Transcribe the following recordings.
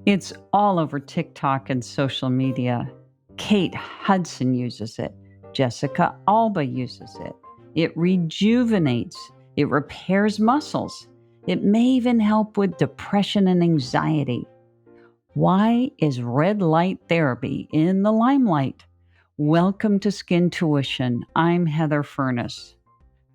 It's all over TikTok and social media. Kate Hudson uses it. Jessica Alba uses it. It rejuvenates. It repairs muscles. It may even help with depression and anxiety. Why is red light therapy in the limelight? Welcome to Skin Tuition. I'm Heather Furnas.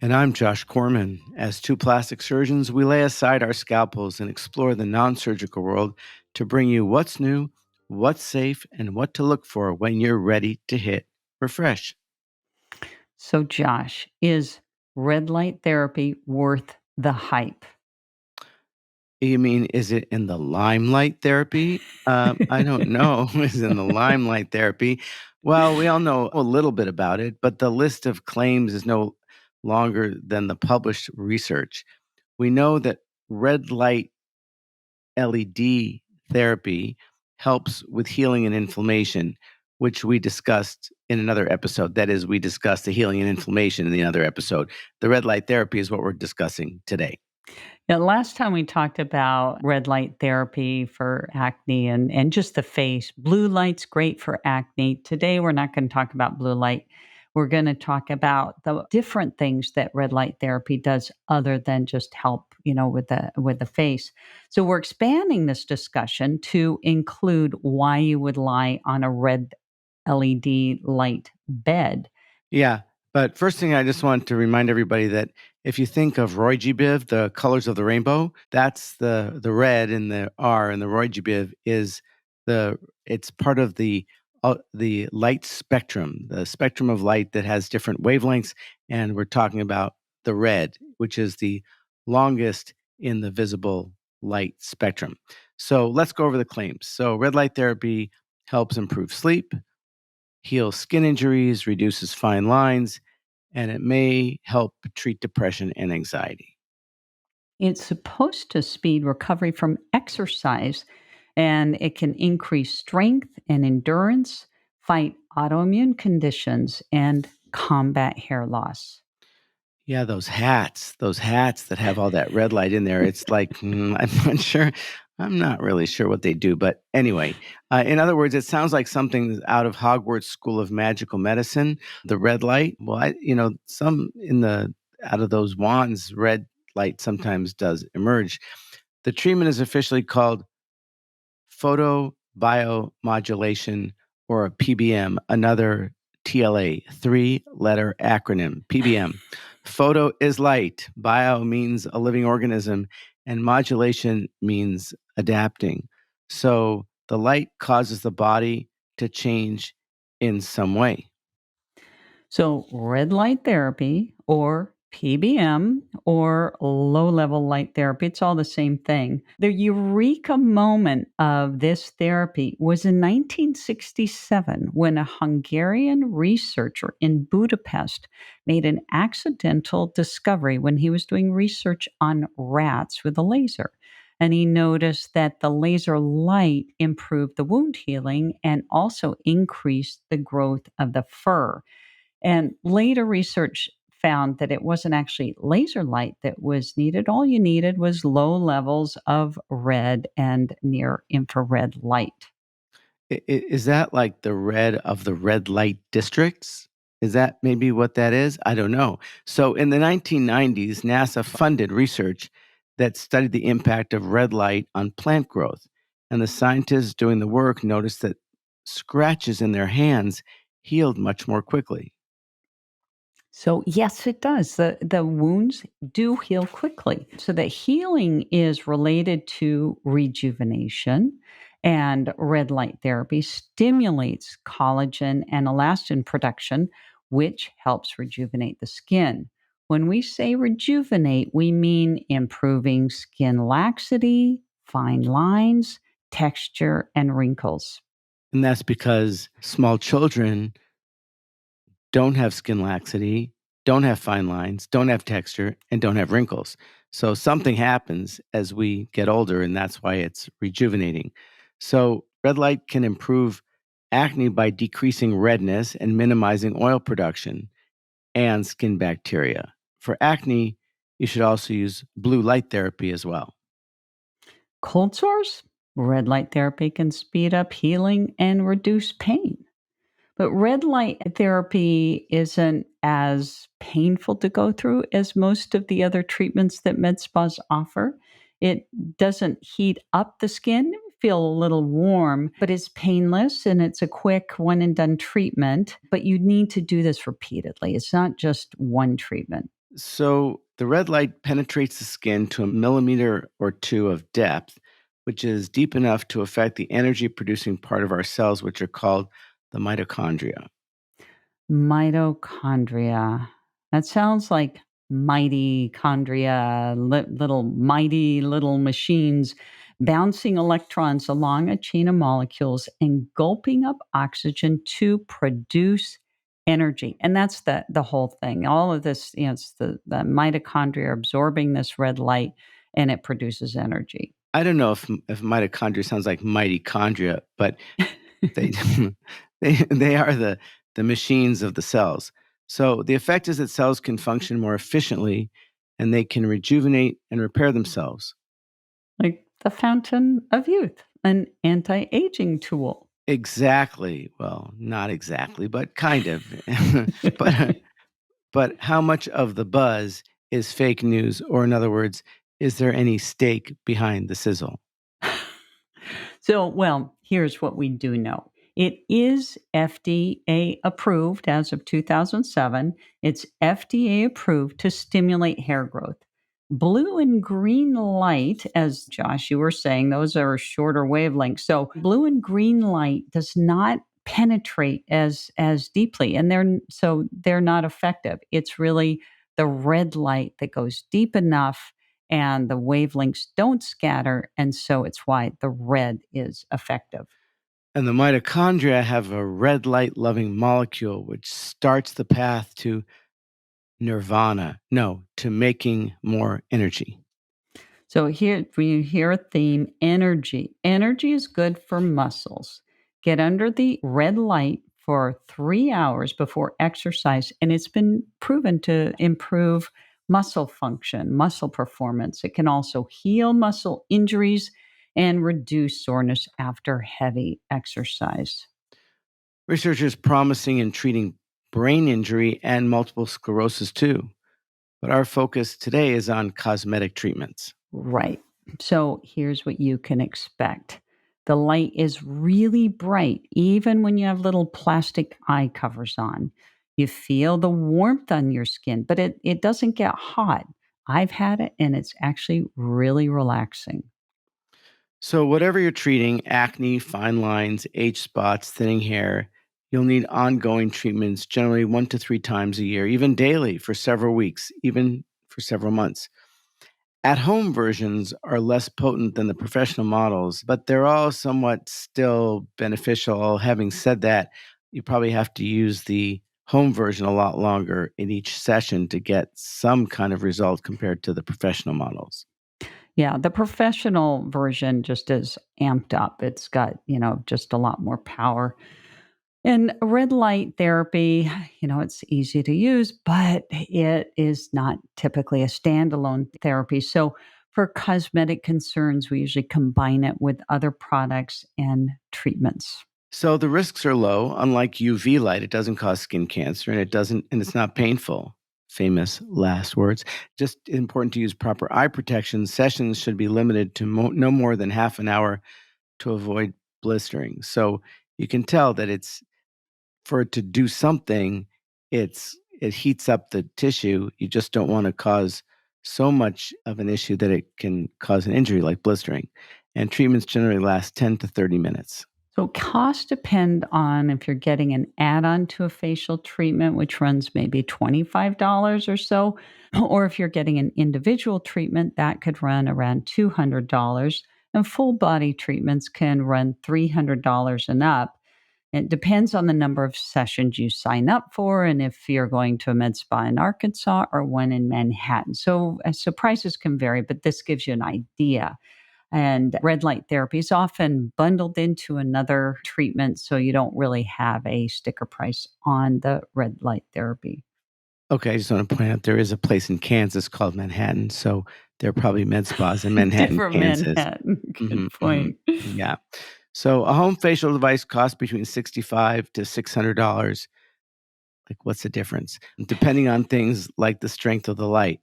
And I'm Josh Korman. As two plastic surgeons, we lay aside our scalpels and explore the non-surgical world to bring you what's new, what's safe, and what to look for when you're ready to hit refresh. So, Josh, is red light therapy worth the hype? You mean, is it in the limelight therapy? I don't know. Is it in the limelight therapy? Well, we all know a little bit about it, but the list of claims is no longer than the published research. We know that red light LED therapy helps with healing and inflammation, which we discussed in another episode. That is, we discussed the healing and inflammation in the other episode. The red light therapy is what we're discussing today. Yeah, last time we talked about red light therapy for acne and just the face. Blue light's great for acne. Today, we're not going to talk about blue light. We're going to talk about the different things that red light therapy does other than just help, with the face. So we're expanding this discussion to include why you would lie on a red LED light bed. Yeah. But first thing, I just want to remind everybody that if you think of Roy-G-Biv, the colors of the rainbow, that's the red in the R, and the Roy-G-Biv is it's part of the light spectrum, the spectrum of light that has different wavelengths, and we're talking about the red, which is the longest in the visible light spectrum. So let's go over the claims. So red light therapy helps improve sleep, heals skin injuries, reduces fine lines, and it may help treat depression and anxiety. It's supposed to speed recovery from exercise, and it can increase strength and endurance, fight autoimmune conditions, and combat hair loss. Yeah, those hats that have all that red light in there. It's like, I'm not sure. I'm not really sure what they do. But anyway, in other words, it sounds like something out of Hogwarts School of Magical Medicine, the red light. Well, some out of those wands, red light sometimes does emerge. The treatment is officially called photobiomodulation, or a PBM, another TLA, three-letter acronym, PBM. Photo is light, bio means a living organism, and modulation means adapting. So the light causes the body to change in some way. So, red light therapy or PBM or low level light therapy, it's all the same thing. The eureka moment of this therapy was in 1967 when a Hungarian researcher in Budapest made an accidental discovery when he was doing research on rats with a laser. And he noticed that the laser light improved the wound healing and also increased the growth of the fur. And later research found that it wasn't actually laser light that was needed. All you needed was low levels of red and near infrared light. Is that like the red of the red light districts? Is that maybe what that is? I don't know. So in the 1990s, NASA funded research that studied the impact of red light on plant growth. And the scientists doing the work noticed that scratches in their hands healed much more quickly. So yes, it does. The wounds do heal quickly. So the healing is related to rejuvenation, and red light therapy stimulates collagen and elastin production, which helps rejuvenate the skin. When we say rejuvenate, we mean improving skin laxity, fine lines, texture, and wrinkles. And that's because small children don't have skin laxity, don't have fine lines, don't have texture, and don't have wrinkles. So something happens as we get older, and that's why it's rejuvenating. So red light can improve acne by decreasing redness and minimizing oil production and skin bacteria. For acne, you should also use blue light therapy as well. Cold sores? Red light therapy can speed up healing and reduce pain. But red light therapy isn't as painful to go through as most of the other treatments that med spas offer. It doesn't heat up the skin, feel a little warm, but it's painless and it's a quick one and done treatment. But you need to do this repeatedly. It's not just one treatment. So the red light penetrates the skin to a millimeter or two of depth, which is deep enough to affect the energy producing part of our cells, which are called the mitochondria. Mitochondria. That sounds like mighty chondria, little mighty little machines bouncing electrons along a chain of molecules and gulping up oxygen to produce energy. And that's the whole thing. All of this, it's the mitochondria absorbing this red light and it produces energy. I don't know if mitochondria sounds like mitochondria, but they they are the machines of the cells. So the effect is that cells can function more efficiently and they can rejuvenate and repair themselves. Like the fountain of youth, an anti-aging tool. Exactly. Well, not exactly, but kind of. but but how much of the buzz is fake news, or in other words, is there any stake behind the sizzle? So, well, here's what we do know. It is FDA approved as of 2007. It's FDA approved to stimulate hair growth. Blue and green light, as Josh, you were saying, those are shorter wavelengths. So, blue and green light does not penetrate as deeply and they're not effective. It's really the red light that goes deep enough and the wavelengths don't scatter. And so it's why the red is effective. And the mitochondria have a red light loving molecule which starts the path to nirvana, no, to making more energy. So here, when you hear a theme, energy. Energy is good for muscles. Get under the red light for 3 hours before exercise, and it's been proven to improve muscle function, muscle performance. It can also heal muscle injuries and reduce soreness after heavy exercise. Research is promising in treating brain injury and multiple sclerosis too. But our focus today is on cosmetic treatments. Right. So here's what you can expect. The light is really bright, even when you have little plastic eye covers on. You feel the warmth on your skin, but it doesn't get hot. I've had it and it's actually really relaxing. So, whatever you're treating acne, fine lines, age spots, thinning hair you'll need ongoing treatments generally 1 to 3 times a year, even daily for several weeks, even for several months. At home versions are less potent than the professional models, but they're all somewhat still beneficial. Having said that, you probably have to use the home version a lot longer in each session to get some kind of result compared to the professional models. Yeah, the professional version just is amped up. It's got, just a lot more power. And red light therapy, it's easy to use, but it is not typically a standalone therapy. So, for cosmetic concerns, we usually combine it with other products and treatments. So the risks are low. Unlike UV light, it doesn't cause skin cancer and it's not painful. Famous last words. Just important to use proper eye protection. Sessions should be limited to no more than half an hour to avoid blistering. So you can tell that it's for it to do something, it heats up the tissue. You just don't want to cause so much of an issue that it can cause an injury like blistering. And treatments generally last 10 to 30 minutes. So, costs depend on if you're getting an add on to a facial treatment, which runs maybe $25 or so, or if you're getting an individual treatment, that could run around $200. And full body treatments can run $300 and up. It depends on the number of sessions you sign up for and if you're going to a med spa in Arkansas or one in Manhattan. So prices can vary, but this gives you an idea. And red light therapy is often bundled into another treatment, so you don't really have a sticker price on the red light therapy. Okay, I just want to point out there is a place in Kansas called Manhattan, so there are probably med spas in Manhattan, Different Kansas. Manhattan. Good Mhm, mhm. point. Yeah. So a home facial device costs between $65 to $600. Like, what's the difference? Depending on things like the strength of the light.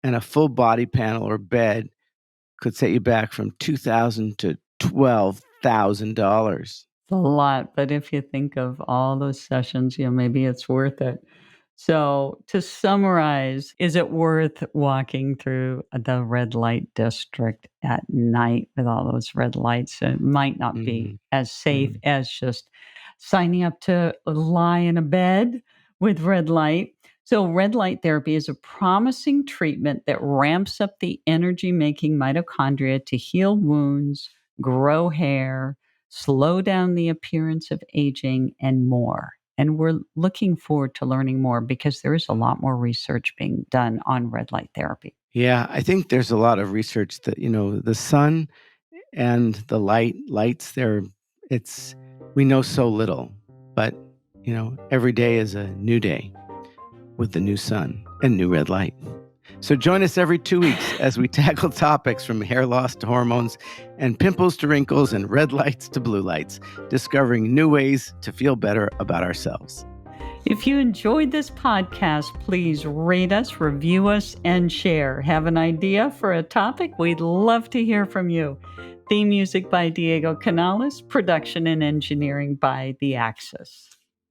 And a full body panel or bed could set you back from $2,000 to $12,000. It's a lot, but if you think of all those sessions, maybe it's worth it. So, to summarize, is it worth walking through the red light district at night with all those red lights? It might not be Mhm, as safe mhm. as just signing up to lie in a bed with red light. So, red light therapy is a promising treatment that ramps up the energy making mitochondria to heal wounds, grow hair, slow down the appearance of aging, and more. And we're looking forward to learning more because there is a lot more research being done on red light therapy. Yeah, I think there's a lot of research that, the sun and the lights there, it's we know so little, but, every day is a new day with the new sun and new red light. So join us every 2 weeks as we tackle topics from hair loss to hormones and pimples to wrinkles and red lights to blue lights, discovering new ways to feel better about ourselves. If you enjoyed this podcast, please rate us, review us, and share. Have an idea for a topic? We'd love to hear from you. Theme music by Diego Canales, production and engineering by The Axis.